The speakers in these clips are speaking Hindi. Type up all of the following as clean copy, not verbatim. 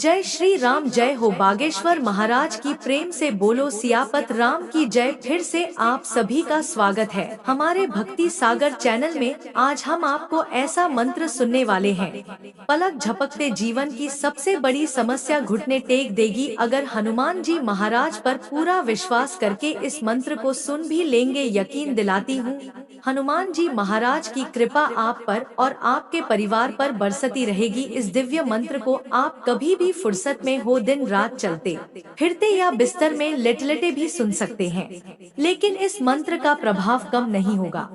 जय श्री राम, जय हो बागेश्वर महाराज की। प्रेम से बोलो सियापत राम की जय। फिर से आप सभी का स्वागत है हमारे भक्ति सागर चैनल में। आज हम आपको ऐसा मंत्र सुनने वाले हैं, पलक झपकते जीवन की सबसे बड़ी समस्या घुटने टेक देगी। अगर हनुमान जी महाराज पर पूरा विश्वास करके इस मंत्र को सुन भी लेंगे, यकीन दिलाती हूँ हनुमान जी महाराज की कृपा आप पर और आपके परिवार पर बरसती रहेगी। इस दिव्य मंत्र को आप कभी भी फुर्सत में हो, दिन रात चलते फिरते या बिस्तर में लेटे भी सुन सकते हैं, लेकिन इस मंत्र का प्रभाव कम नहीं होगा।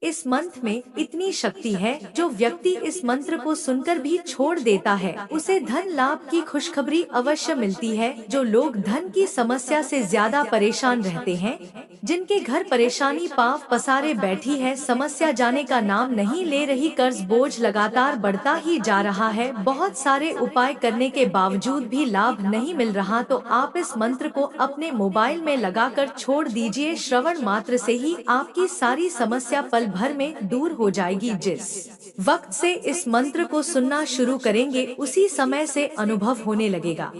इस मंत्र में इतनी शक्ति है, जो व्यक्ति इस मंत्र को सुनकर भी छोड़ देता है उसे धन लाभ की खुशखबरी अवश्य मिलती है। जो लोग धन की समस्या से ज्यादा परेशान रहते हैं, जिनके घर परेशानी पाव पसारे बैठी है, समस्या जाने का नाम नहीं ले रही, कर्ज बोझ लगातार बढ़ता ही जा रहा है, बहुत सारे उपाय करने के बावजूद भी लाभ नहीं मिल रहा, तो आप इस मंत्र को अपने मोबाइल में लगाकर छोड़ दीजिए। श्रवण मात्र से ही आपकी सारी समस्या पल भर में दूर हो जाएगी। जिस वक्त से इस मंत्र को सुनना शुरू करेंगे, उसी समय से अनुभव होने लगेगा।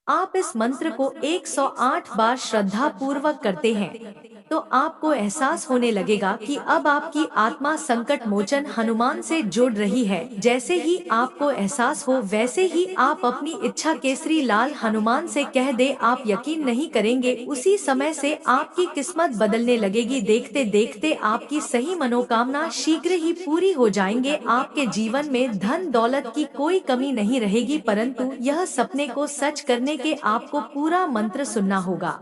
आप इस मंत्र को 108 बार श्रद्धा पूर्वक करते हैं तो आपको एहसास होने लगेगा कि अब आपकी आत्मा संकट मोचन हनुमान से जुड़ रही है। जैसे ही आपको एहसास हो, वैसे ही आप अपनी इच्छा केसरी लाल हनुमान से कह दे। आप यकीन नहीं करेंगे, उसी समय से आपकी किस्मत बदलने लगेगी। देखते देखते आपकी सही मनोकामना शीघ्र ही पूरी हो जाएंगे। आपके जीवन में धन दौलत की कोई कमी नहीं रहेगी, परंतु यह सपने को सच करने के आपको पूरा मंत्र सुनना होगा।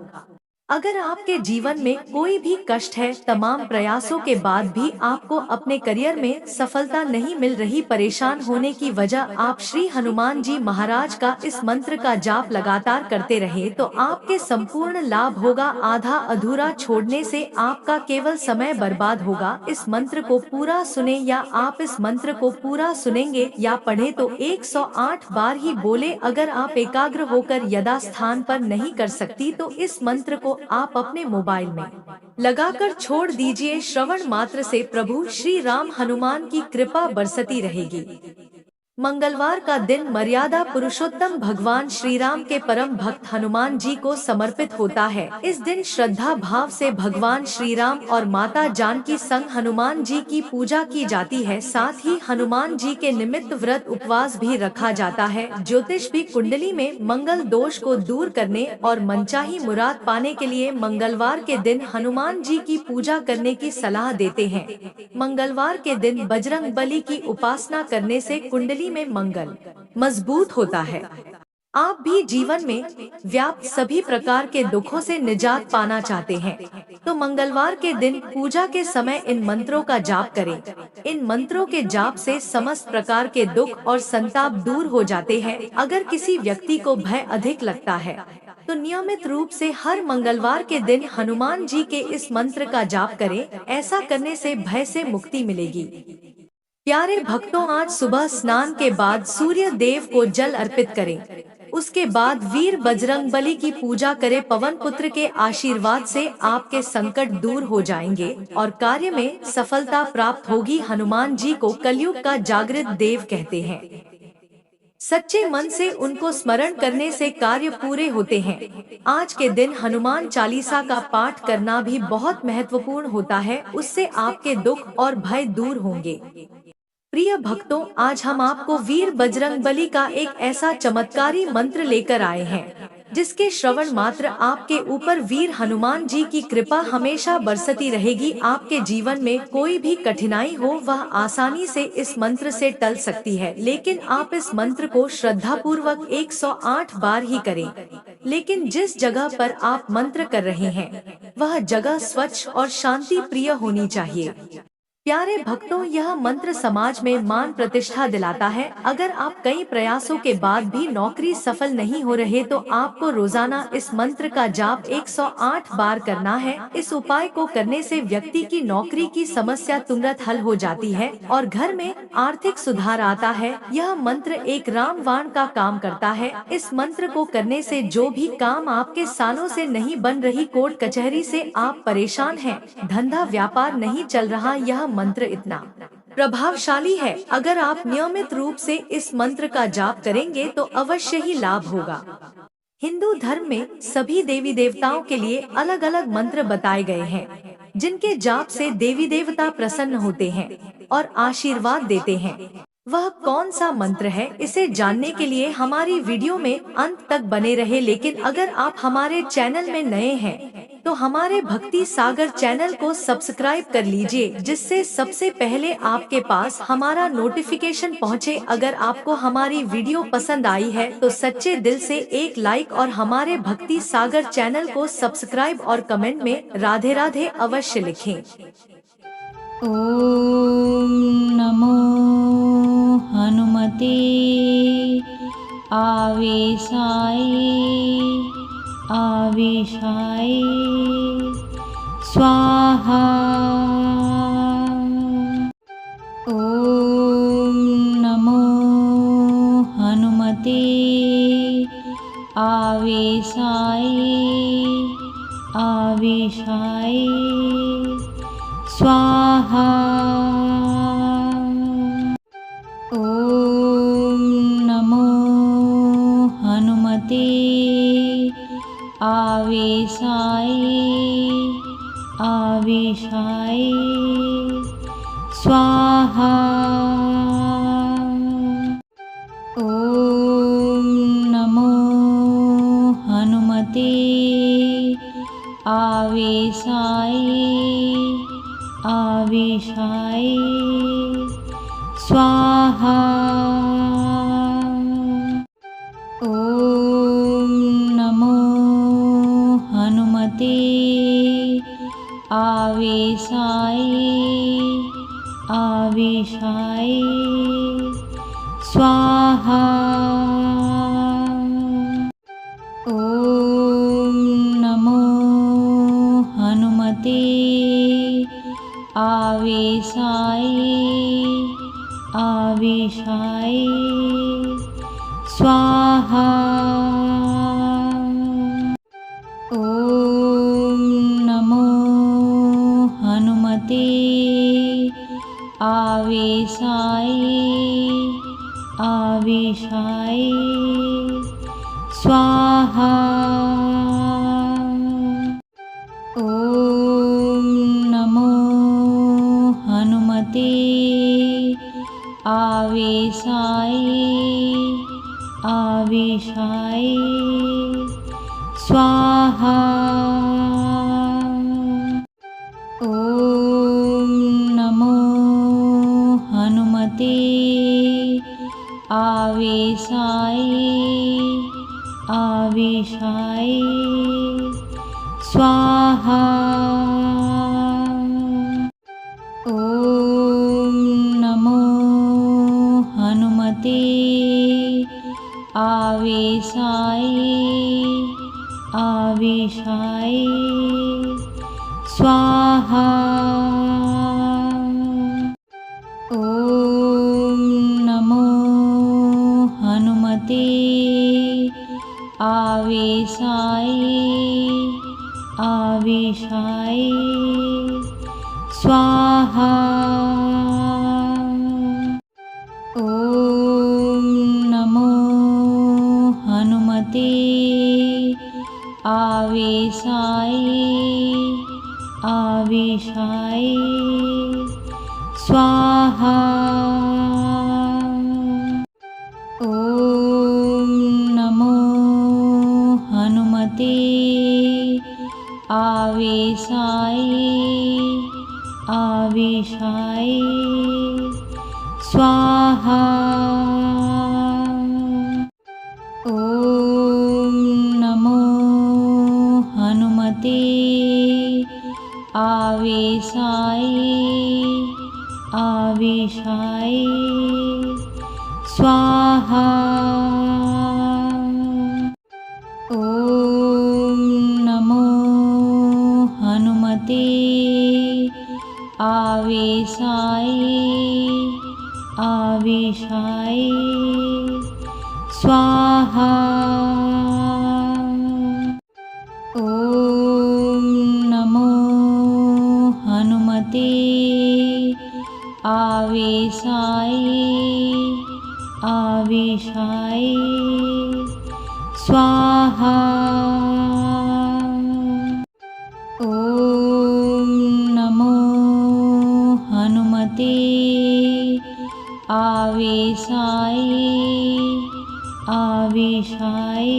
अगर आपके जीवन में कोई भी कष्ट है, तमाम प्रयासों के बाद भी आपको अपने करियर में सफलता नहीं मिल रही, परेशान होने की वजह आप श्री हनुमान जी महाराज का इस मंत्र का जाप लगातार करते रहे तो आपके संपूर्ण लाभ होगा। आधा अधूरा छोड़ने से आपका केवल समय बर्बाद होगा। इस मंत्र को पूरा सुने, या आप इस मंत्र को पूरा सुनेंगे या पढ़े तो 108 बार ही बोले। अगर आप एकाग्र होकर यदा स्थान पर नहीं कर सकती तो इस मंत्र को आप अपने मोबाइल में लगाकर छोड़ दीजिए। श्रवण मात्र से प्रभु श्री राम हनुमान की कृपा बरसती रहेगी। मंगलवार का दिन मर्यादा पुरुषोत्तम भगवान श्री राम के परम भक्त हनुमान जी को समर्पित होता है। इस दिन श्रद्धा भाव से भगवान श्री राम और माता जानकी संग हनुमान जी की पूजा की जाती है। साथ ही हनुमान जी के निमित्त व्रत उपवास भी रखा जाता है। ज्योतिष भी कुंडली में मंगल दोष को दूर करने और मनचाही मुराद पाने के लिए मंगलवार के दिन हनुमान जी की पूजा करने की सलाह देते हैं। मंगलवार के दिन बजरंग बली की उपासना करने से कुंडली में मंगल मजबूत होता है। आप भी जीवन में व्याप्त सभी प्रकार के दुखों से निजात पाना चाहते हैं तो मंगलवार के दिन पूजा के समय इन मंत्रों का जाप करें। इन मंत्रों के जाप से समस्त प्रकार के दुख और संताप दूर हो जाते हैं। अगर किसी व्यक्ति को भय अधिक लगता है तो नियमित रूप से हर मंगलवार के दिन हनुमान जी के इस मंत्र का जाप करें। ऐसा करने से भय से मुक्ति मिलेगी। प्यारे भक्तों, आज सुबह स्नान के बाद सूर्य देव को जल अर्पित करें। उसके बाद वीर बजरंग बली की पूजा करें। पवन पुत्र के आशीर्वाद से आपके संकट दूर हो जाएंगे और कार्य में सफलता प्राप्त होगी। हनुमान जी को कलयुग का जागृत देव कहते हैं। सच्चे मन से उनको स्मरण करने से कार्य पूरे होते हैं। आज के दिन हनुमान चालीसा का पाठ करना भी बहुत महत्वपूर्ण होता है, उससे आपके दुख और भय दूर होंगे। प्रिय भक्तों, आज हम आपको वीर बजरंग बली का एक ऐसा चमत्कारी मंत्र लेकर आए हैं, जिसके श्रवण मात्र आपके ऊपर वीर हनुमान जी की कृपा हमेशा बरसती रहेगी। आपके जीवन में कोई भी कठिनाई हो, वह आसानी से इस मंत्र से टल सकती है, लेकिन आप इस मंत्र को श्रद्धा पूर्वक 108 बार ही करें। लेकिन जिस जगह पर आप मंत्र कर रहे हैं, वह जगह स्वच्छ और शांति प्रिय होनी चाहिए। प्यारे भक्तों, यह मंत्र समाज में मान प्रतिष्ठा दिलाता है। अगर आप कई प्रयासों के बाद भी नौकरी सफल नहीं हो रहे तो आपको रोजाना इस मंत्र का जाप 108 बार करना है। इस उपाय को करने से व्यक्ति की नौकरी की समस्या तुरंत हल हो जाती है और घर में आर्थिक सुधार आता है। यह मंत्र एक रामबाण का काम करता है। इस मंत्र को करने से जो भी काम आपके सालों से नहीं बन रही, कोर्ट कचहरी से आप परेशान हैं, धंधा व्यापार नहीं चल रहा, यह मंत्र इतना प्रभावशाली है। अगर आप नियमित रूप से इस मंत्र का जाप करेंगे तो अवश्य ही लाभ होगा। हिंदू धर्म में सभी देवी देवताओं के लिए अलग अलग मंत्र बताए गए हैं, जिनके जाप से देवी देवता प्रसन्न होते हैं और आशीर्वाद देते हैं। वह कौन सा मंत्र है, इसे जानने के लिए हमारी वीडियो में अंत तक बने रहे। लेकिन अगर आप हमारे चैनल में नए हैं तो हमारे भक्ति सागर चैनल को सब्सक्राइब कर लीजिए, जिससे सबसे पहले आपके पास हमारा नोटिफिकेशन पहुंचे। अगर आपको हमारी वीडियो पसंद आई है तो सच्चे दिल से एक लाइक और हमारे भक्ति सागर चैनल को सब्सक्राइब और कमेंट में राधे राधे अवश्य लिखें। ओम नमो हनुमते आवेशाय आवेशाय स्वाहा। ओम नमो हनुमते आवेशाय आवेशाय स्वाहा। ओम नमो हनुमते आवेशाय आवेशाय स्वाहा। ओम नमो हनुमते आवेशाय आवेशाय स्वाहा। ओम नमो हनुमते आवेशाय आवेशाय स्वाहा। ओम नमो हनुमते आवेशाय आवेशाय स्वाहा। ओम नमो हनुमते आवेशाय आवेशाय स्वाहा। ओम नमो हनुमते आवेशाय आवेशाय स्वाहा। ओम नमो हनुमते आवेशाय आवेशाय स्वाहा। ओम नमो हनुमते आवेशाय आवेशाय स्वाहा। ओम नमो हनुमते आवेशाय आवेशाय स्वाहा। ओम नमो हनुमते आवेशाय आवेशाय स्वाहा। ओम नमो हनुमते आवेशाय आवेशाय स्वाहा। ओम नमो हनुमते आवेशाय आवेशाय स्वाहा। ओम नमो हनुमते आवेशाय आवेशाय स्वाहा। ओम नमो हनुमते आवेशाय आवेशाय आवेशाय स्वाहा। ॐ नमो हनुमते आवेशाय आवेशाय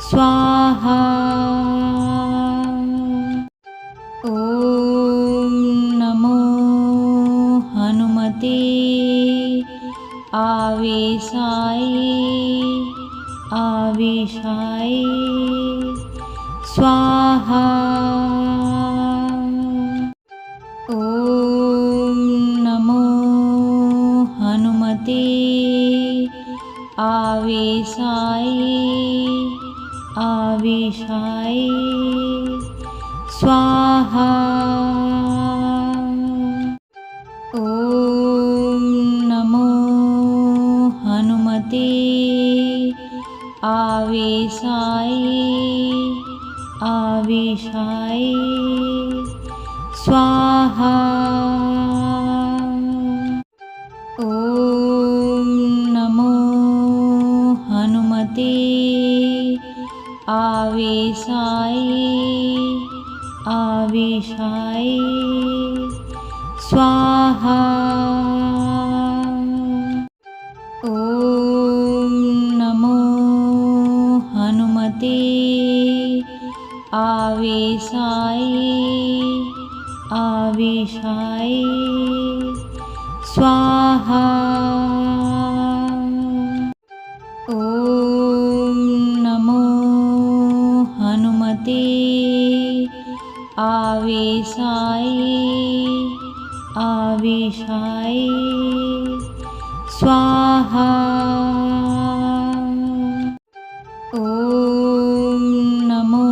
स्वाहा। ॐ नमो हनुमते आवेशाय आवेशाय स्वाहा। ॐ नमो हनुमते आवेशाय आवेशाय स्वाहा। ॐ नमो हनुमते आवेशाय आवेशाय स्वाहा। ॐ नमो हनुमते आवेशाय आवेशाय स्वाहा। ॐ नमो हनुमते आवेशाय आवेशाय स्वाहा। ॐ नमो हनुमते आवेशाय आवेशाय स्वाहा। ॐ नमो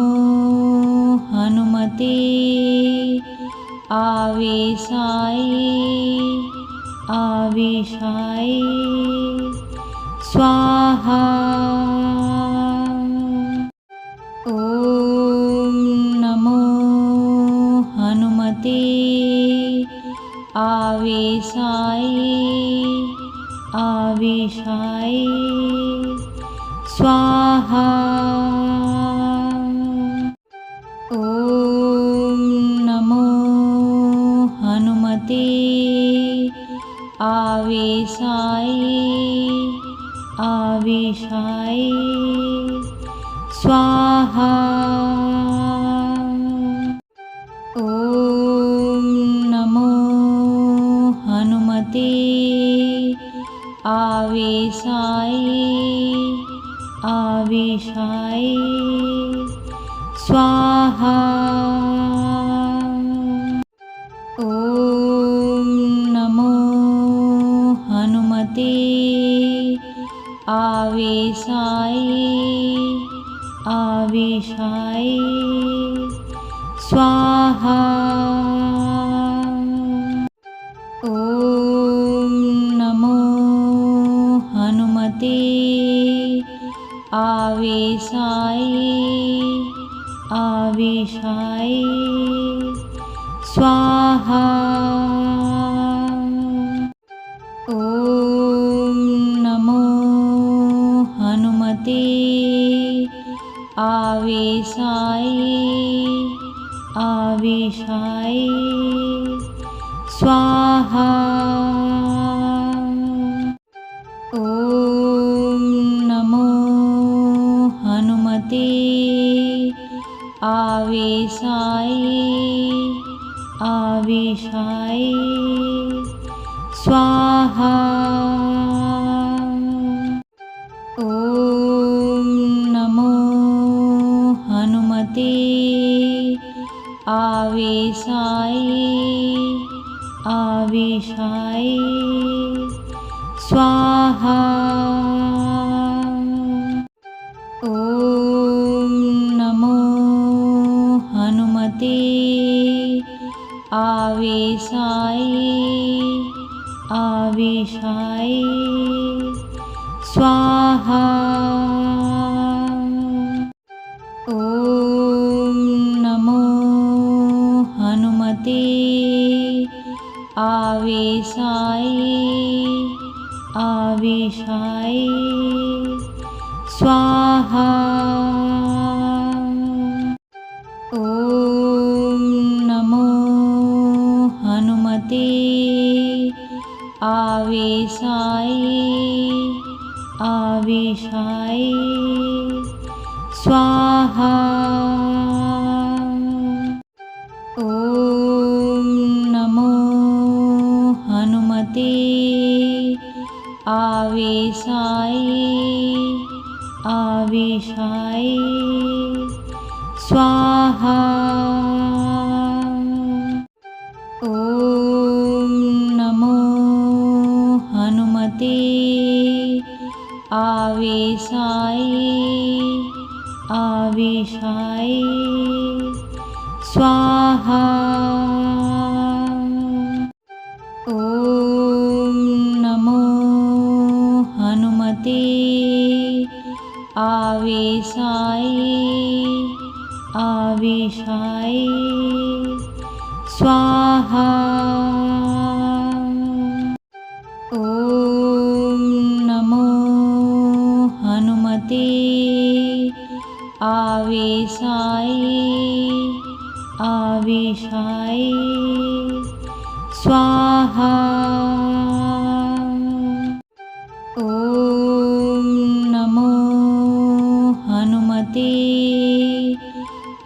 हनुमते आवेशाय आवेशाय स्वाहा। ॐ नमो हनुमते आवेशाय आवेशाय स्वाहा। ॐ नमो हनुमते आवेशाय आवेशाय स्वाहा। ॐ नमो हनुमते आवेशाय आवेशाय स्वाहा। ॐ नमो हनुमते आवेशाय आवेशाय स्वाहा। ॐ नमो हनुमते आवेशाय आवेशाय स्वाहा। ॐ नमो हनुमते आवेशाय आवेशाय स्वाहा। ॐ नमो हनुमते आवेशाय आवेशाय स्वाहा। ॐ नमो हनुमते आवेशाय आवेशाय स्वाहा। ॐ नमो हनुमते आवेशाय आवेशाय स्वाहा। ॐ नमो हनुमते आवेशाय आवेशाय आवेशाय स्वाहा। ॐ नमो हनुमते आवेशाय आवेशाय स्वाहा। ॐ नमो हनुमते आवेशाय आवेशाय स्वाहा। ॐ नमो हनुमते आवेशाय आवेशाय स्वाहा। ॐ नमो हनुमते आवेशाय आवेशाय स्वाहा। ॐ नमो हनुमते आवेशाय आवेशाय स्वाहा। ॐ नमो हनुमते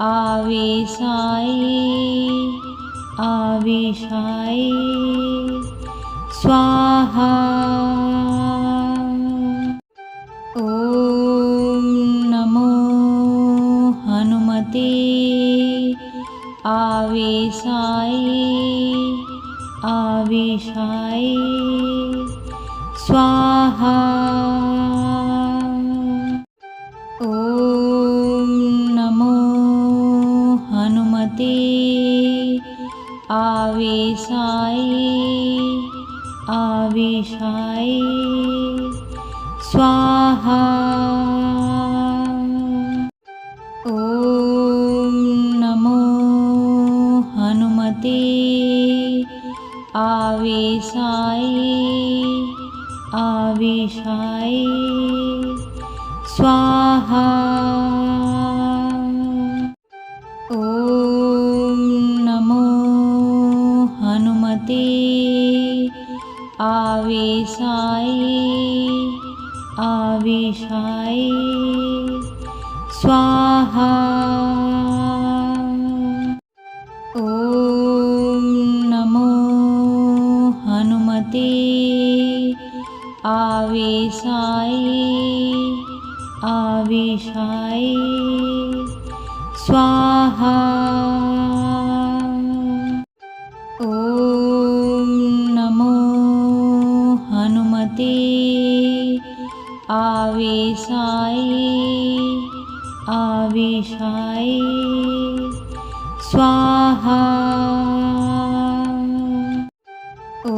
आवेशाय आवेशाय स्वाहा। ॐ नमो हनुमते आवेशाय आवेशाय स्वाहा। ॐ नमो हनुमते आवेशाय आवेशाय स्वाहा। ॐ नमो हनुमते आवेशाय आवेशाय स्वाहा। ॐ नमो हनुमते आवेशाय आवेशाय स्वाहा। ॐ नमो हनुमते आवेशाय आवेशाय स्वाहा। ॐ नमो हनुमते आवेशाय आवेशाय स्वाहा। ॐ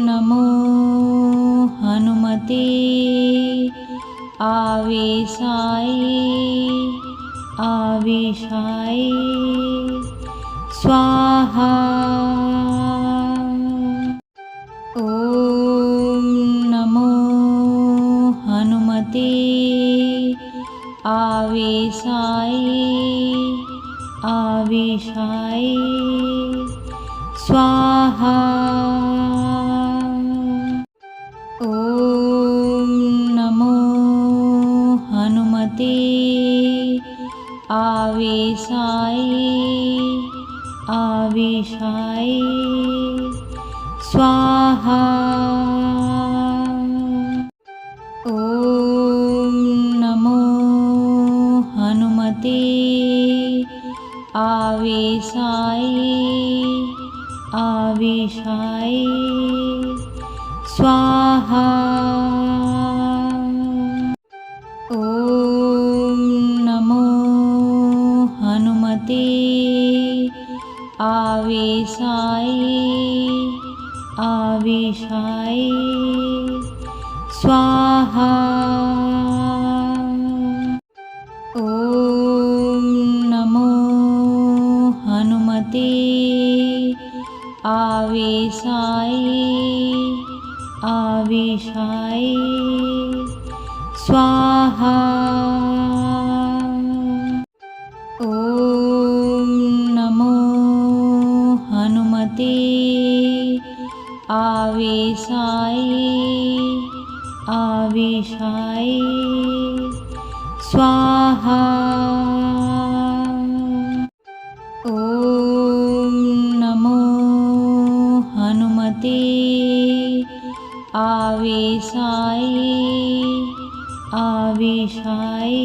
नमो हनुमते आवेशाय आवेशाय स्वाहा। ॐ नमो हनुमते आवेशाय आवेशाय स्वाहा। ॐ नमो हनुमते आवेशाय आवेशाय स्वाहा। ॐ नमो हनुमते आवेशाय आवेशाय स्वाहा। ॐ नमो हनुमते आवेशाय आवेशाय स्वाहा। ॐ नमो हनुमते आवेशाय आविशाय स्वाहा। ॐ नमो हनुमते आवेशाय आविशाय स्वाहा। ॐ नमो हनुमते आवेशाय आविशाय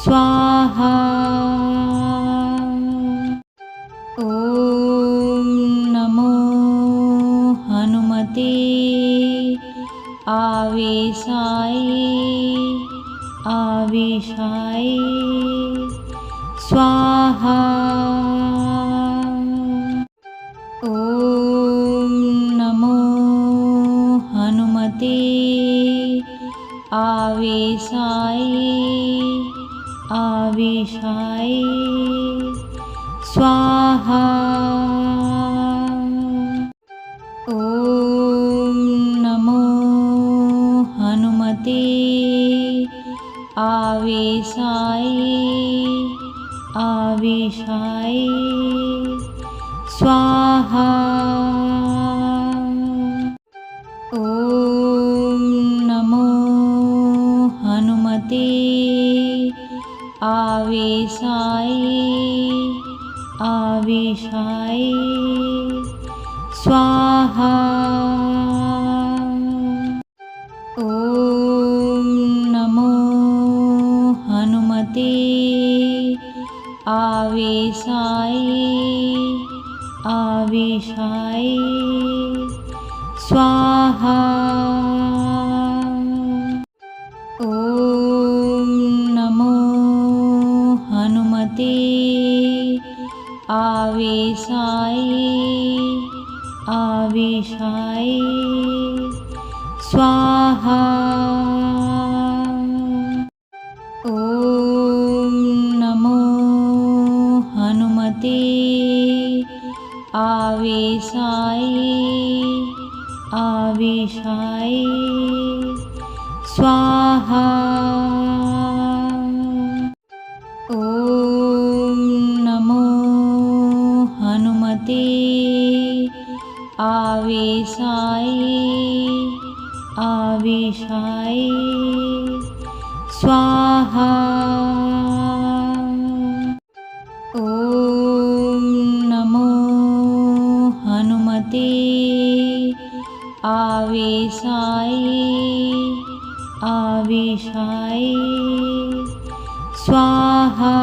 स्वाहा। ॐ नमो हनुमते आवेशाय आविशाय स्वाहा। ॐ नमो हनुमते आवेशाय आविशाय स्वाहा। ॐ नमो हनुमते आवेशाय आविशाय स्वाहा। ॐ नमो हनुमते आवेशाय आविशाय स्वाहा। ॐ नमो हनुमते आवेशाय आविशाय स्वाहा। ॐ नमो हनुमते आवेशाय आविशाय स्वाहा। ॐ नमो हनुमते आवेशाय आविशाय स्वाहा। ॐ नमो हनुमते आवेशाय आविशाय स्वाहा। ॐ नमो हनुमते आवेशाय आविशाय स्वाहा।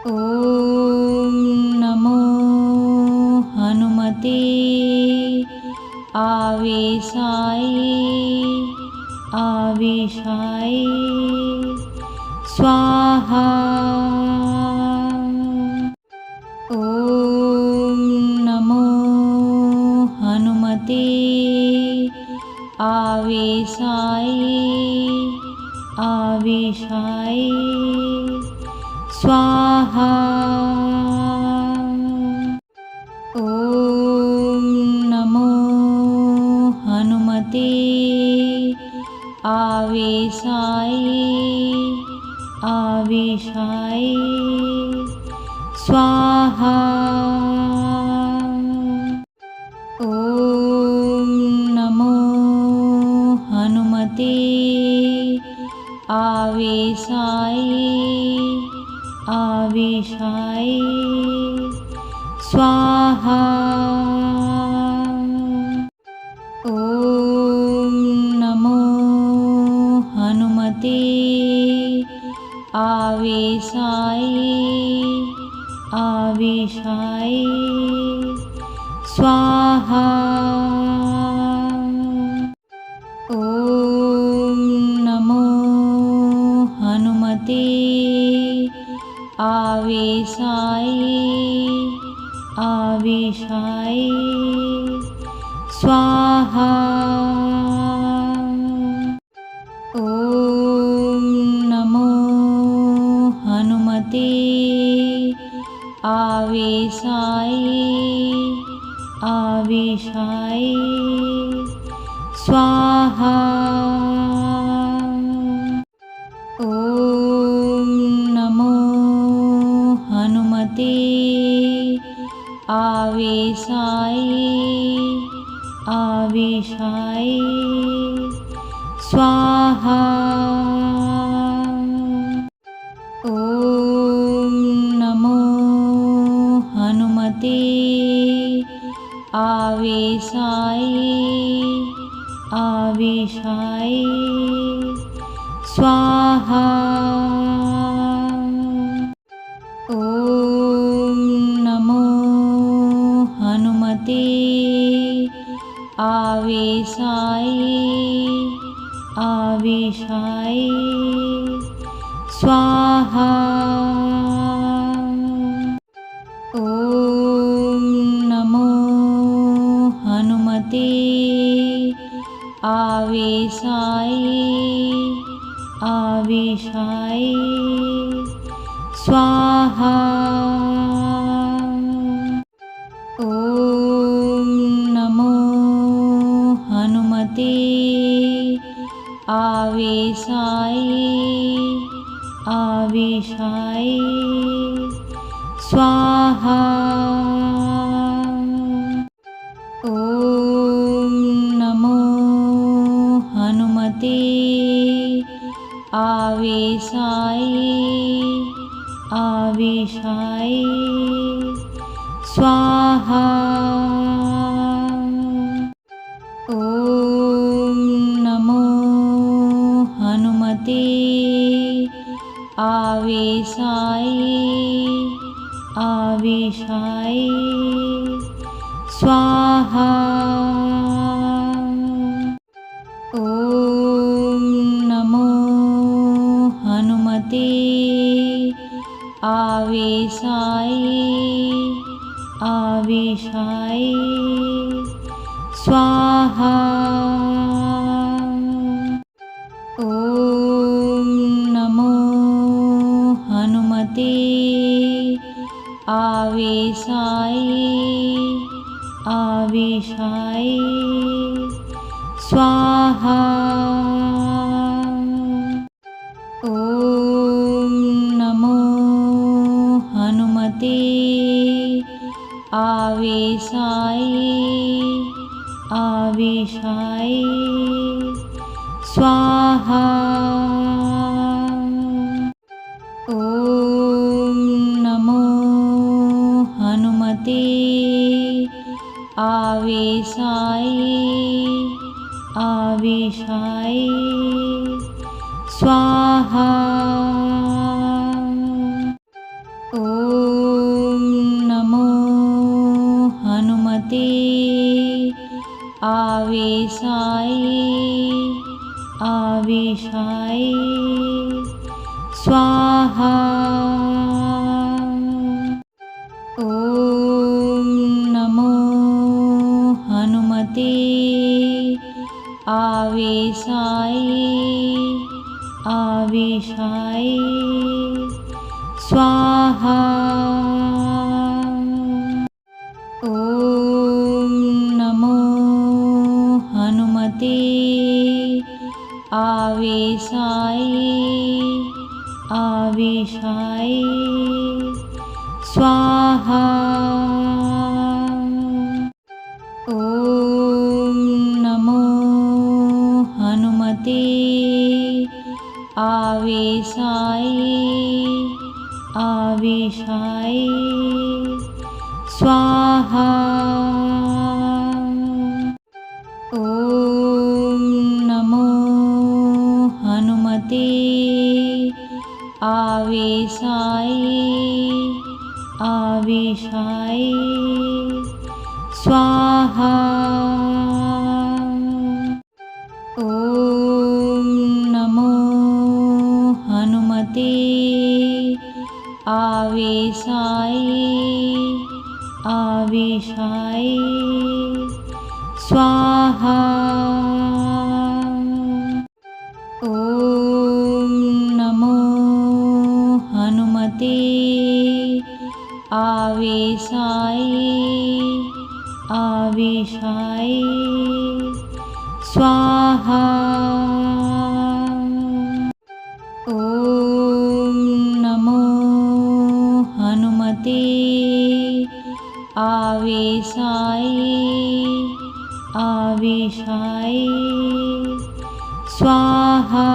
ॐ नमो हनुमते आवेशाय आविशाय स्वाहा। ॐ नमो हनुमते आवेशाय आविशाय स्वाहा। ॐ नमो हनुमते आवेशाय आविशाय स्वाहा। ॐ नमो हनुमते आवेशाय आविशाय स्वाहा। ॐ नमो हनुमते आवेशाय आविशाय स्वाहा। ॐ नमो हनुमते आवेशाय आविशाय स्वाहा। ॐ नमो हनुमते आवेशाय आवेशाय स्वाहा। ॐ नमो हनुमते आवेशाय आवेशाय स्वाहा। ॐ नमो हनुमते आवेशाय आवेशाय स्वाहा। ॐ नमो हनुमते आवेशाय आवेशाय स्वाहा। ॐ नमो हनुमते आवेशाय आवेशाय स्वाहा। ॐ नमो हनुमते आवेशाय आवेशाय स्वाहा। ॐ नमो हनुमते आवेशाय आवेशाय स्वाहा। ॐ नमो हनुमते आवेशाय आवेशाय स्वाहा। ॐ नमो हनुमते आवेशाय आवेशाय स्वाहा। ॐ नमो हनुमते आवेशाय आवेशाय स्वाहा। ॐ नमो हनुमते आवेशाय आवेशाय स्वाहा। ॐ नमो हनुमते आवेशाय आवेशाय स्वाहा। ॐ नमो हनुमते आवेशाय आवेशाय स्वाहा। ॐ नमो हनुमते आवेशाय आवेशाय स्वाहा। ॐ नमो हनुमते आवेशाय आवेशाय स्वाहा। ॐ नमो हनुमते आवेशाय आवेशाय स्वाहा। ॐ नमो हनुमते आवेशाय आवेशाय स्वाहा। ॐ नमो हनुमते आवेशाय आवेशाय स्वाहा। ॐ नमो हनुमते आवेशाय आवेशाय स्वाहा। ॐ नमो हनुमते आवेशाय स्वाहा।